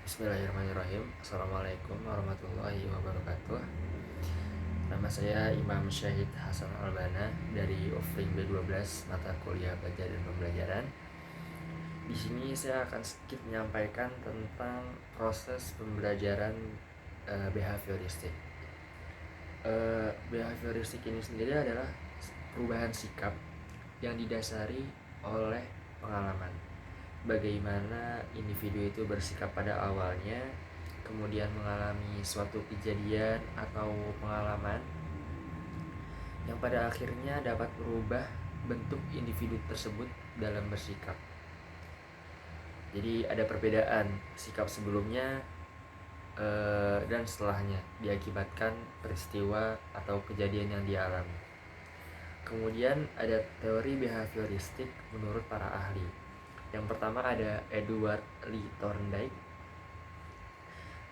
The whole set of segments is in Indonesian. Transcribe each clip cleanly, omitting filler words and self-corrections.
Bismillahirrahmanirrahim. Assalamualaikum warahmatullahi wabarakatuh. Nama saya Imam Syahid Hasan Albana dari Offering B12 mata kuliah belajar dan pembelajaran. Di sini saya akan sedikit menyampaikan tentang proses pembelajaran behavioristik. Behavioristik ini sendiri adalah perubahan sikap yang didasari oleh pengalaman. Bagaimana individu itu bersikap pada awalnya, kemudian mengalami suatu kejadian atau pengalaman yang pada akhirnya dapat merubah bentuk individu tersebut dalam bersikap. Jadi ada perbedaan sikap sebelumnya dan setelahnya diakibatkan peristiwa atau kejadian yang dialami. Kemudian ada teori behavioristik menurut para ahli. Yang pertama ada Edward Lee Thorndike.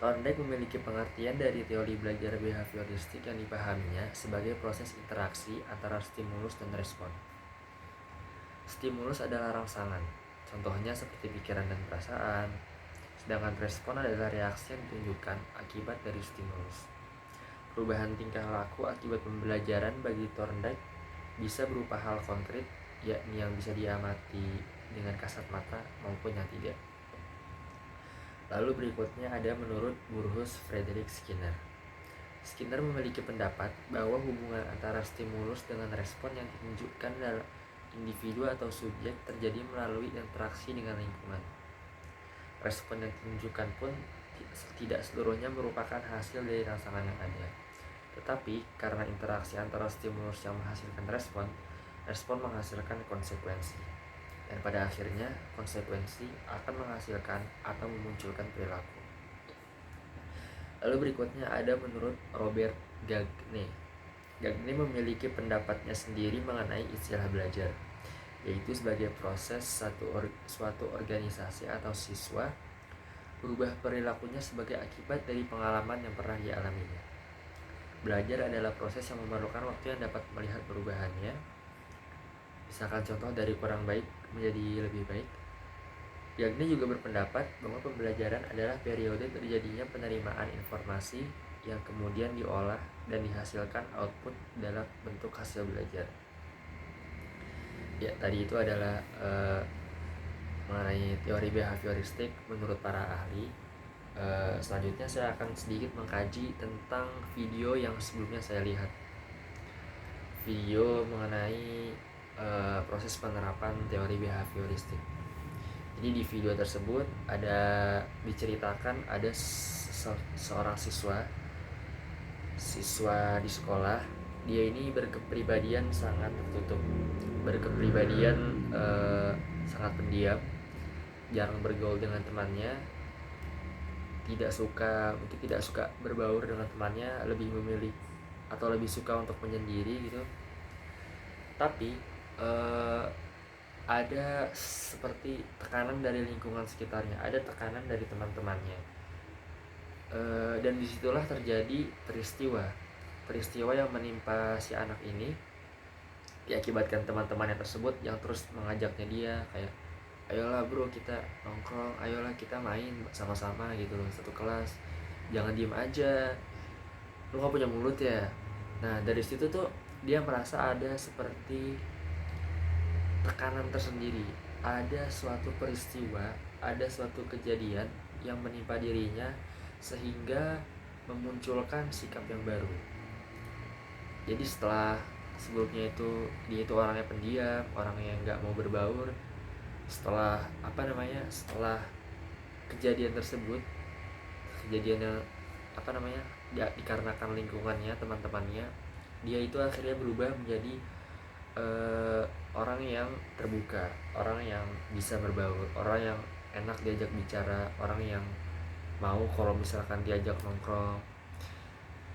Thorndike memiliki pengertian dari teori belajar behavioristik yang dipahaminya sebagai proses interaksi antara stimulus dan respon. Stimulus adalah rangsangan, contohnya seperti pikiran dan perasaan, sedangkan respon adalah reaksi yang ditunjukkan akibat dari stimulus. Perubahan tingkah laku akibat pembelajaran bagi Thorndike bisa berupa hal konkret, yakni yang bisa diamati dengan kasat mata maupun yang tidak. Lalu berikutnya ada menurut Burrhus Frederick Skinner. Skinner memiliki pendapat bahwa hubungan antara stimulus dengan respon yang ditunjukkan dalam individu atau subjek terjadi melalui interaksi dengan lingkungan. Respon yang ditunjukkan pun tidak seluruhnya merupakan hasil dari rangsangan yang ada. Tetapi karena interaksi antara stimulus yang menghasilkan respon, respon menghasilkan konsekuensi. Dan pada akhirnya konsekuensi akan menghasilkan atau memunculkan perilaku. Lalu berikutnya ada menurut Robert Gagne. Gagne memiliki pendapatnya sendiri mengenai istilah belajar, yaitu sebagai proses suatu organisasi atau siswa berubah perilakunya sebagai akibat dari pengalaman yang pernah dialaminya. Belajar adalah proses yang memerlukan waktu yang dapat melihat perubahannya. Misalkan contoh dari kurang baik menjadi lebih baik. Gagne juga berpendapat bahwa pembelajaran adalah periode terjadinya penerimaan informasi yang kemudian diolah dan dihasilkan output dalam bentuk hasil belajar. Ya, tadi itu adalah mengenai teori behavioristik menurut para ahli. Selanjutnya saya akan sedikit mengkaji tentang video yang sebelumnya saya lihat. Video mengenai proses penerapan teori behavioristik. Jadi di video tersebut ada diceritakan ada seorang siswa di sekolah. Dia ini berkepribadian sangat tertutup, berkepribadian sangat pendiam, jarang bergaul dengan temannya, mungkin tidak suka berbaur dengan temannya, lebih memilih atau lebih suka untuk menyendiri gitu. Tapi ada seperti tekanan dari lingkungan sekitarnya, ada tekanan dari teman-temannya, dan disitulah terjadi peristiwa yang menimpa si anak ini, diakibatkan teman-temannya tersebut yang terus mengajaknya dia kayak, ayolah bro kita nongkrong, ayolah kita main sama-sama gitu loh, satu kelas, jangan diem aja, lu gak punya mulut ya. Nah dari situ tuh dia merasa ada seperti tekanan tersendiri, ada suatu peristiwa, ada suatu kejadian yang menimpa dirinya sehingga memunculkan sikap yang baru. Jadi setelah sebelumnya itu dia itu orangnya pendiam, orang yang nggak mau berbaur, setelah kejadian tersebut, kejadian yang dikarenakan lingkungannya, teman-temannya, dia itu akhirnya berubah menjadi orang yang terbuka, orang yang bisa berbaur, orang yang enak diajak bicara, orang yang mau kalau misalkan diajak nongkrong.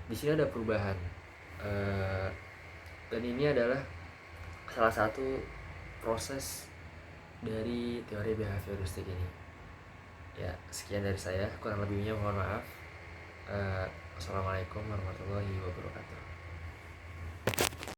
Di sini ada perubahan, dan ini adalah salah satu proses dari teori behavioristik ini. Ya, sekian dari saya, kurang lebihnya mohon maaf. Assalamualaikum warahmatullahi wabarakatuh.